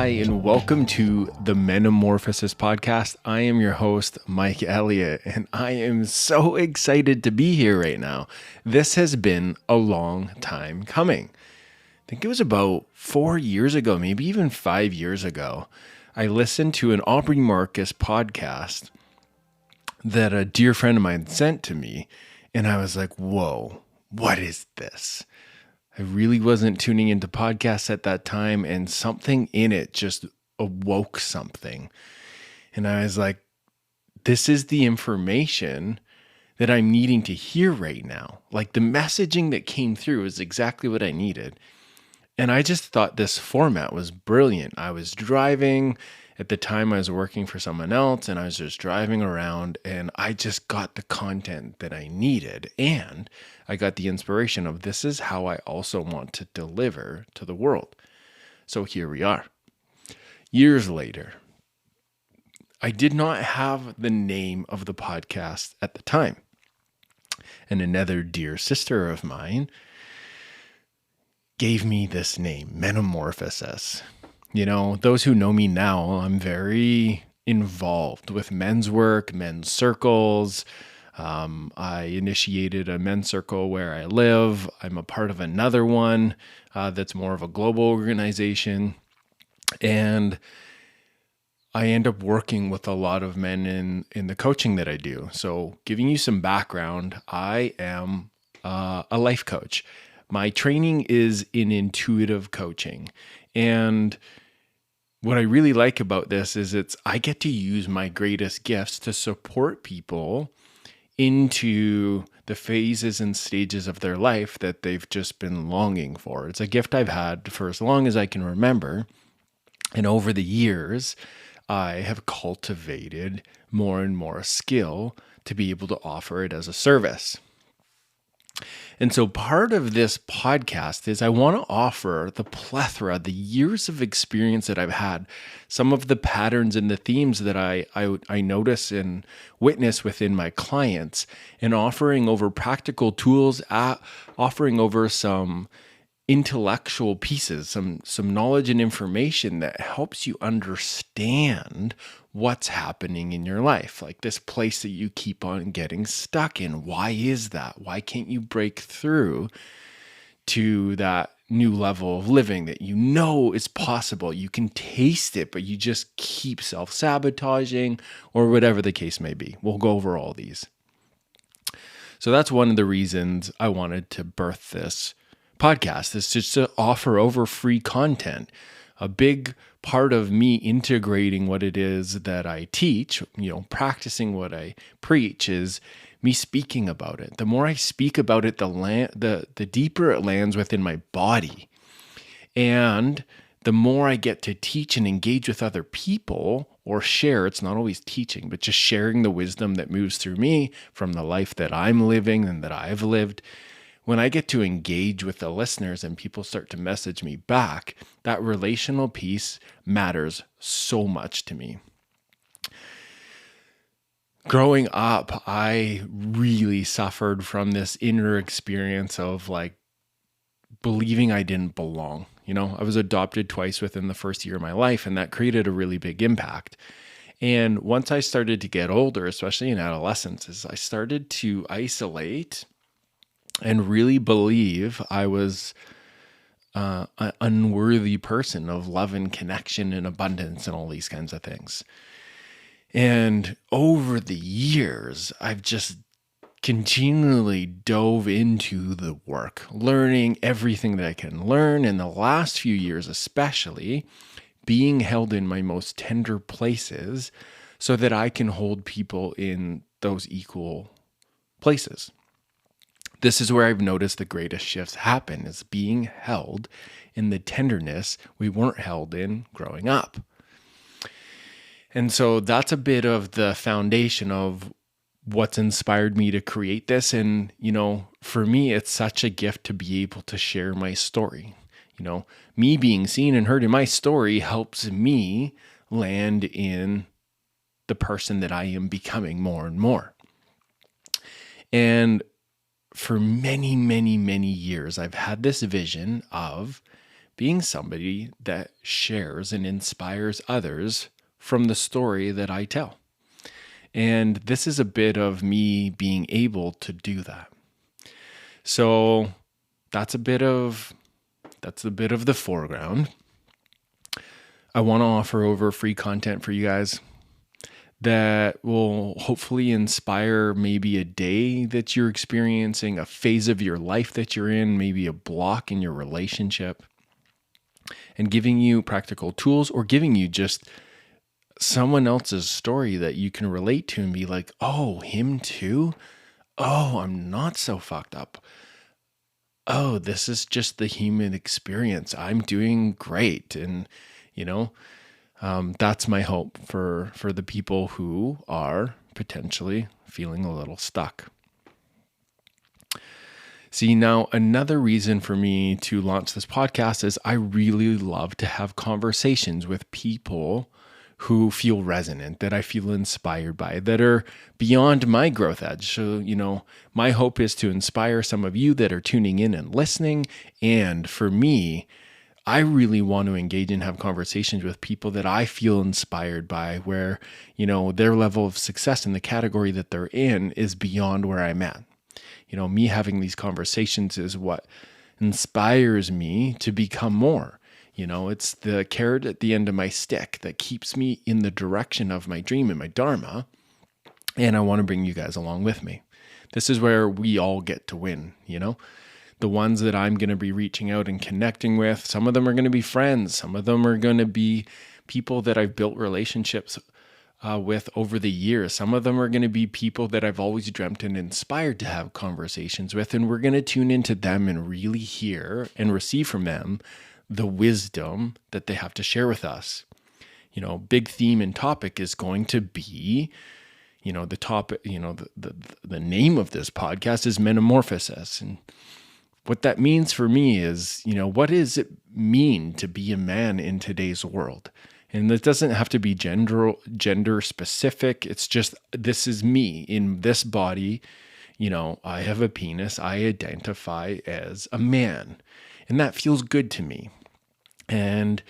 Hi, and welcome to the Menamorphosis podcast. I am your host, Mike Elliott, and I am so excited to be here right now. This has been a long time coming. I think it was about 4 years ago, maybe even 5 years ago. I listened to an Aubrey Marcus podcast that a dear friend of mine sent to me, and I was like, whoa, what is this? I really wasn't tuning into podcasts at that time, and something in it just awoke something. And I was like, this is the information that I'm needing to hear right now. Like, the messaging that came through is exactly what I needed. And I just thought this format was brilliant. I was driving. At the time, I was working for someone else, and I was just driving around, and I just got the content that I needed. And I got the inspiration of this is how I also want to deliver to the world. So here we are. Years later, I did not have the name of the podcast at the time. And another dear sister of mine gave me this name, Menamorphosis. You know, those who know me now, I'm very involved with men's work, men's circles. I initiated a men's circle where I live. I'm a part of another one that's more of a global organization. And I end up working with a lot of men in the coaching that I do. So giving you some background, I am a life coach. My training is in intuitive coaching. And what I really like about this is I get to use my greatest gifts to support people into the phases and stages of their life that they've just been longing for. It's a gift I've had for as long as I can remember. And over the years, I have cultivated more and more skill to be able to offer it as a service. And so part of this podcast is I want to offer the plethora, the years of experience that I've had, some of the patterns and the themes that I notice and witness within my clients, and offering over practical tools, offering over some intellectual pieces, some knowledge and information that helps you understand what's happening in your life, like this place that you keep on getting stuck in. Why is that? Why can't you break through to that new level of living that you know is possible? You can taste it, but you just keep self-sabotaging or whatever the case may be. We'll go over all these. So that's one of the reasons I wanted to birth this podcast, is just to offer over free content. A big part of me integrating what it is that I teach, practicing what I preach, is me speaking about it. The more I speak about it, the deeper it lands within my body. And the more I get to teach and engage with other people or share, it's not always teaching, but just sharing the wisdom that moves through me from the life that I'm living and that I've lived. When I get to engage with the listeners and people start to message me back, that relational piece matters so much to me. Growing up, I really suffered from this inner experience of believing I didn't belong. I was adopted twice within the first year of my life, and that created a really big impact. And once I started to get older, especially in adolescence, I started to isolate and really believe I was an unworthy person of love and connection and abundance and all these kinds of things. And over the years, I've just continually dove into the work, learning everything that I can learn. In the last few years, especially, being held in my most tender places so that I can hold people in those equal places. This is where I've noticed the greatest shifts happen, is being held in the tenderness we weren't held in growing up. And so that's a bit of the foundation of what's inspired me to create this. And, for me, it's such a gift to be able to share my story. Me being seen and heard in my story helps me land in the person that I am becoming more and more. And for many, many, many years, I've had this vision of being somebody that shares and inspires others from the story that I tell. And this is a bit of me being able to do that. So that's a bit of the foreground. I want to offer over free content for you guys that will hopefully inspire maybe a day that you're experiencing, a phase of your life that you're in, maybe a block in your relationship, and giving you practical tools or giving you just someone else's story that you can relate to and be like, oh, him too? Oh, I'm not so fucked up. Oh, this is just the human experience. I'm doing great. And, that's my hope for the people who are potentially feeling a little stuck. See, now another reason for me to launch this podcast is I really love to have conversations with people who feel resonant, that I feel inspired by, that are beyond my growth edge. So, my hope is to inspire some of you that are tuning in and listening. And for me, I really want to engage and have conversations with people that I feel inspired by, where, their level of success in the category that they're in is beyond where I'm at. Me having these conversations is what inspires me to become more. It's the carrot at the end of my stick that keeps me in the direction of my dream and my dharma. And I want to bring you guys along with me. This is where we all get to win, The ones that I'm going to be reaching out and connecting with, some of them are going to be friends. Some of them are going to be people that I've built relationships with over the years. Some of them are going to be people that I've always dreamt and inspired to have conversations with. And we're going to tune into them and really hear and receive from them the wisdom that they have to share with us. Big theme and topic is going to be, the topic, the name of this podcast is Menamorphosis. And what that means for me is, what does it mean to be a man in today's world? And it doesn't have to be gender specific. It's just, this is me in this body. I have a penis. I identify as a man. And that feels good to me. And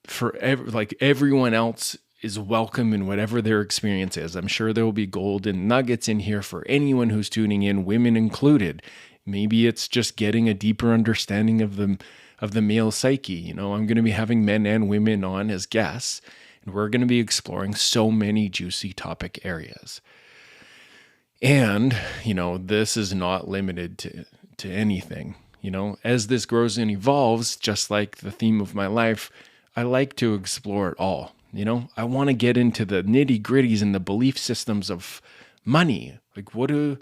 for everyone else is welcome in whatever their experience is. I'm sure there will be golden nuggets in here for anyone who's tuning in, women included. Maybe it's just getting a deeper understanding of the male psyche. I'm going to be having men and women on as guests, and we're going to be exploring so many juicy topic areas. And, this is not limited to anything. As this grows and evolves, just like the theme of my life, I like to explore it all. I want to get into the nitty gritties and the belief systems of money. Like, what do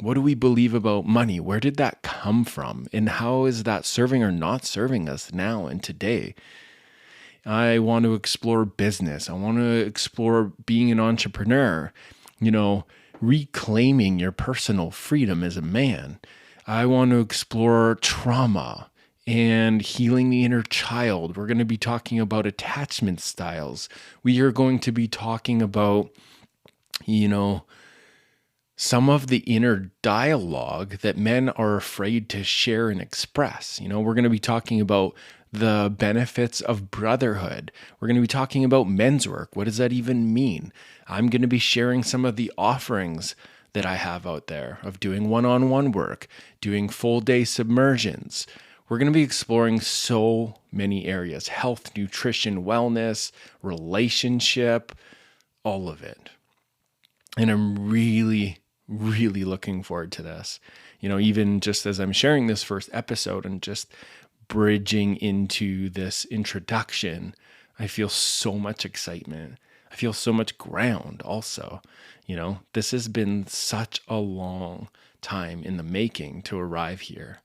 we believe about money? Where did that come from? And how is that serving or not serving us now and today? I want to explore business. I want to explore being an entrepreneur, reclaiming your personal freedom as a man. I want to explore trauma and healing the inner child. We're going to be talking about attachment styles. We are going to be talking about, some of the inner dialogue that men are afraid to share and express. We're going to be talking about the benefits of brotherhood. We're going to be talking about men's work. What does that even mean? I'm going to be sharing some of the offerings that I have out there of doing one-on-one work, doing full day submersions. We're going to be exploring so many areas: health, nutrition, wellness, relationship, all of it. And I'm really, really looking forward to this. Even just as I'm sharing this first episode and just bridging into this introduction, I feel so much excitement. I feel so much ground also. This has been such a long time in the making to arrive here.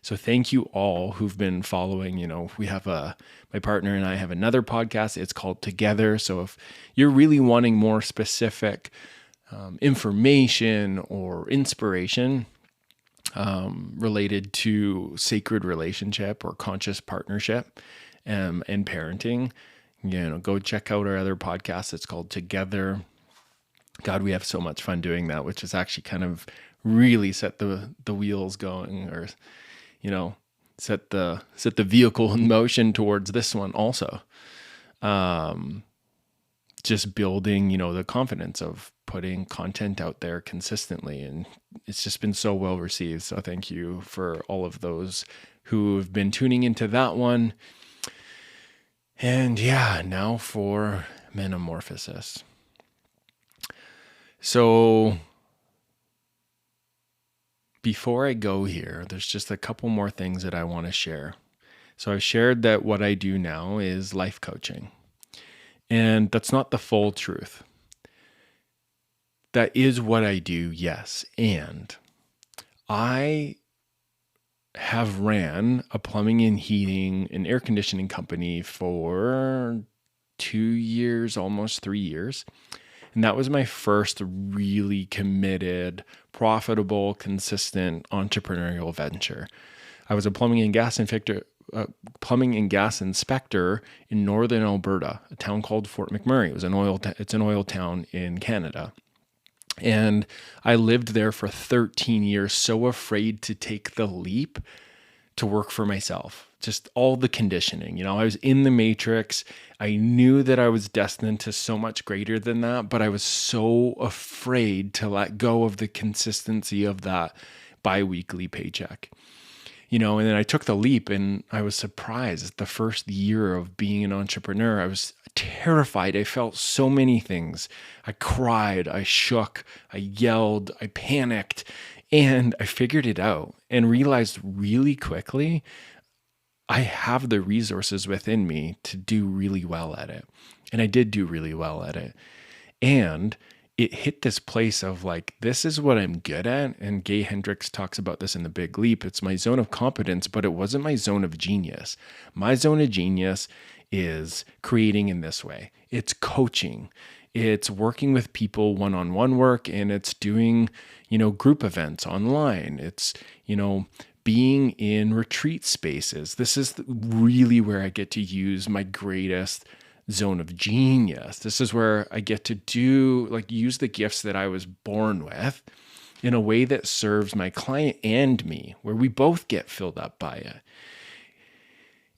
So thank you all who've been following. We have my partner and I have another podcast. It's called Together. So if you're really wanting more specific information or inspiration related to sacred relationship or conscious partnership and parenting, go check out our other podcast. It's called Together. God, we have so much fun doing that, which is actually kind of really set the wheels going, or, set the vehicle in motion towards this one also. Just building, the confidence of putting content out there consistently. And it's just been so well received. So thank you for all of those who have been tuning into that one. And yeah, now for Menamorphosis. So before I go here, there's just a couple more things that I want to share. So I've shared that what I do now is life coaching. And that's not the full truth. That is what I do, yes. And I have ran a plumbing and heating and air conditioning company for 2 years, almost 3 years. And that was my first really committed, profitable, consistent entrepreneurial venture. I was a plumbing and gas inspector in northern Alberta, a town called Fort McMurray. It's an oil town in Canada. And I lived there for 13 years, so afraid to take the leap to work for myself. Just all the conditioning. I was in the matrix. I knew that I was destined to so much greater than that, but I was so afraid to let go of the consistency of that biweekly paycheck. And then I took the leap and I was surprised. The first year of being an entrepreneur, I was terrified. I felt so many things. I cried, I shook, I yelled, I panicked, and I figured it out and realized really quickly I have the resources within me to do really well at it. And I did do really well at it. And it hit this place of like, this is what I'm good at. And Gay Hendricks talks about this in The Big Leap. It's my zone of competence, but it wasn't my zone of genius. My zone of genius is creating in this way. It's coaching. It's working with people one-on-one work, and it's doing, group events online. It's, being in retreat spaces. This is really where I get to use my greatest zone of genius. This is where I get to use the gifts that I was born with in a way that serves my client and me, where we both get filled up by it.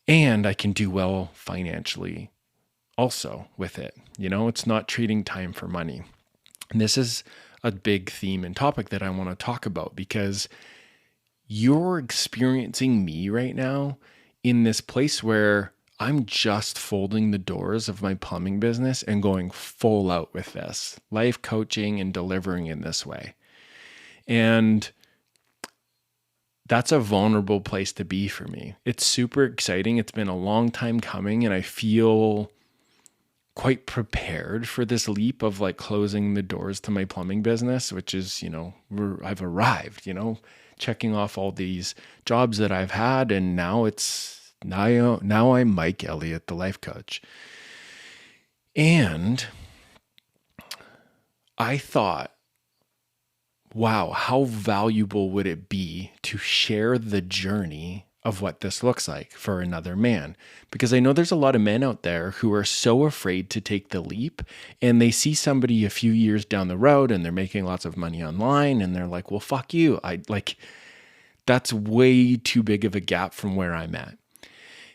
And I can do well financially also with it. It's not trading time for money. And this is a big theme and topic that I want to talk about, because you're experiencing me right now in this place where I'm just folding the doors of my plumbing business and going full out with this, life coaching and delivering in this way. And that's a vulnerable place to be for me. It's super exciting. It's been a long time coming, and I feel quite prepared for this leap of closing the doors to my plumbing business, which is, I've arrived, checking off all these jobs that I've had. And now I'm Mike Elliott, the life coach. And I thought, wow, how valuable would it be to share the journey of what this looks like for another man? Because I know there's a lot of men out there who are so afraid to take the leap, and they see somebody a few years down the road and they're making lots of money online, and they're like, well, fuck you. That's way too big of a gap from where I'm at.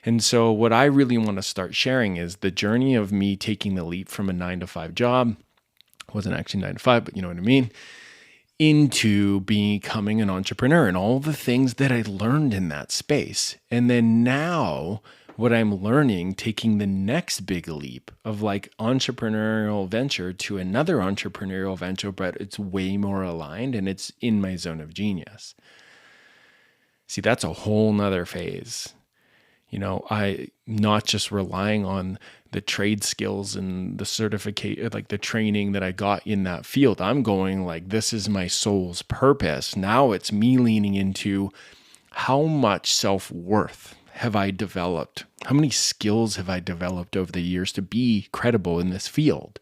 And so what I really want to start sharing is the journey of me taking the leap from a 9-to-5 job. It wasn't actually 9 to 5, but you know what I mean, into becoming an entrepreneur and all the things that I learned in that space. And then now what I'm learning, taking the next big leap of entrepreneurial venture to another entrepreneurial venture, but it's way more aligned and it's in my zone of genius. See, that's a whole nother phase. I not just relying on the trade skills and the certificate, the training that I got in that field. I'm going this is my soul's purpose. Now it's me leaning into how much self-worth have I developed? How many skills have I developed over the years to be credible in this field?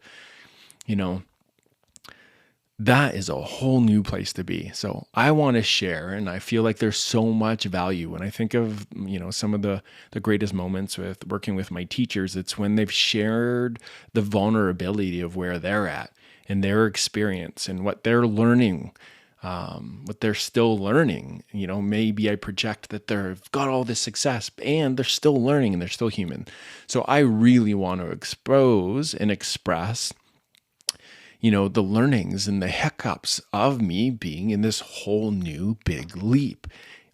That is a whole new place to be. So I want to share, and I feel like there's so much value. When I think of, some of the greatest moments with working with my teachers, it's when they've shared the vulnerability of where they're at and their experience and what they're learning but they're still learning. Maybe I project that they've got all this success and they're still learning and they're still human. So I really want to expose and express, the learnings and the hiccups of me being in this whole new big leap,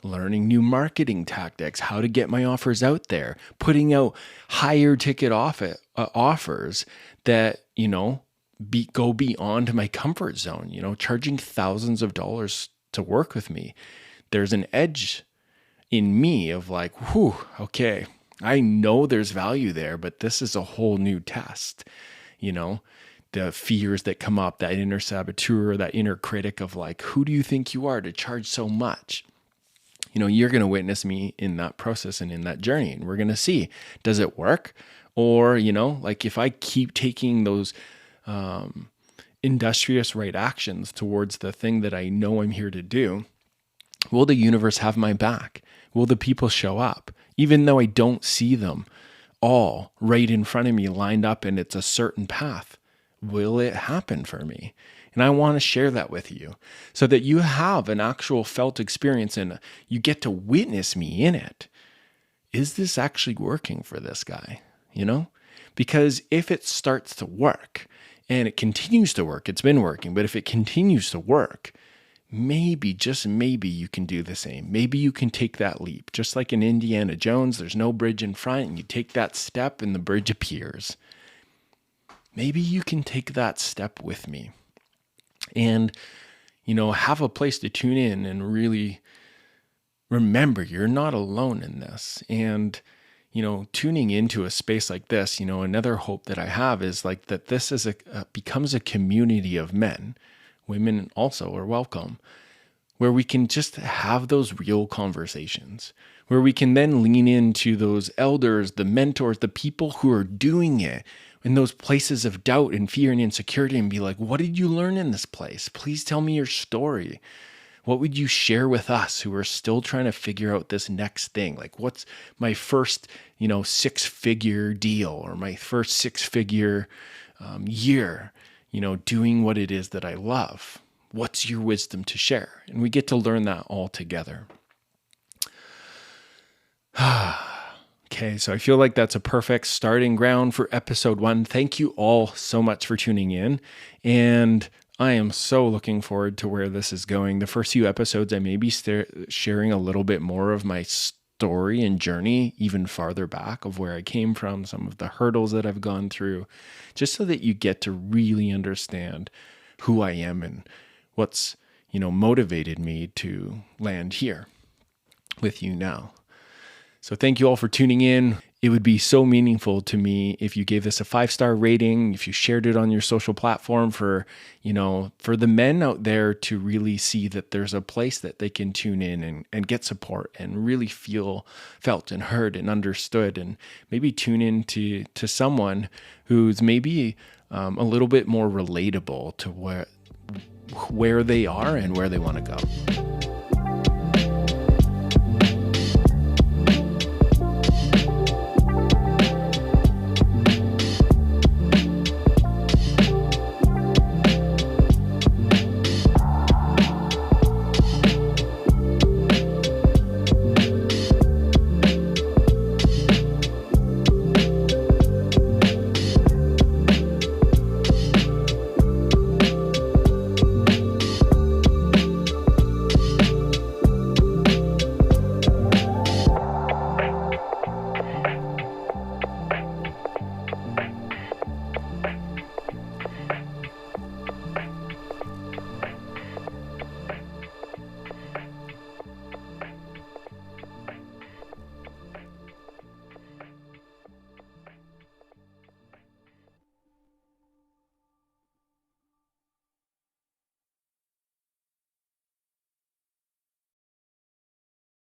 learning new marketing tactics, how to get my offers out there, putting out higher ticket offers that, go beyond my comfort zone, charging thousands of dollars to work with me. There's an edge in me of like, whew, okay, I know there's value there, but this is a whole new test, the fears that come up, that inner saboteur, that inner critic of like, who do you think you are to charge so much? You're going to witness me in that process and in that journey, and we're going to see, does it work? Or, like if I keep taking those industrious right actions towards the thing that I know I'm here to do, will the universe have my back? Will the people show up? Even though I don't see them all right in front of me lined up and it's a certain path, will it happen for me? And I want to share that with you so that you have an actual felt experience and you get to witness me in it. Is this actually working for this guy? Because if it starts to work and it continues to work, it's been working, but if it continues to work, maybe, just maybe you can do the same. Maybe you can take that leap. Just like in Indiana Jones, there's no bridge in front and you take that step and the bridge appears. Maybe you can take that step with me and, have a place to tune in and really remember you're not alone in this. And, tuning into a space like this, another hope that I have is like that this is becomes a community of men. Women also are welcome, where we can just have those real conversations, where we can then lean into those elders, the mentors, the people who are doing it in those places of doubt and fear and insecurity and be like, what did you learn in this place? Please tell me your story. What would you share with us who are still trying to figure out this next thing? Like, what's my first, 6-figure deal or my first 6-figure year, doing what it is that I love? What's your wisdom to share? And we get to learn that all together. Okay, so I feel like that's a perfect starting ground for episode 1. Thank you all so much for tuning in. And I am so looking forward to where this is going. The first few episodes, I may be sharing a little bit more of my story and journey, even farther back of where I came from, some of the hurdles that I've gone through, just so that you get to really understand who I am and what's, motivated me to land here with you now. So thank you all for tuning in. It would be so meaningful to me if you gave this a 5-star rating, if you shared it on your social platform for the men out there to really see that there's a place that they can tune in and get support and really feel felt and heard and understood, and maybe tune in to someone who's maybe a little bit more relatable to where they are and where they want to go.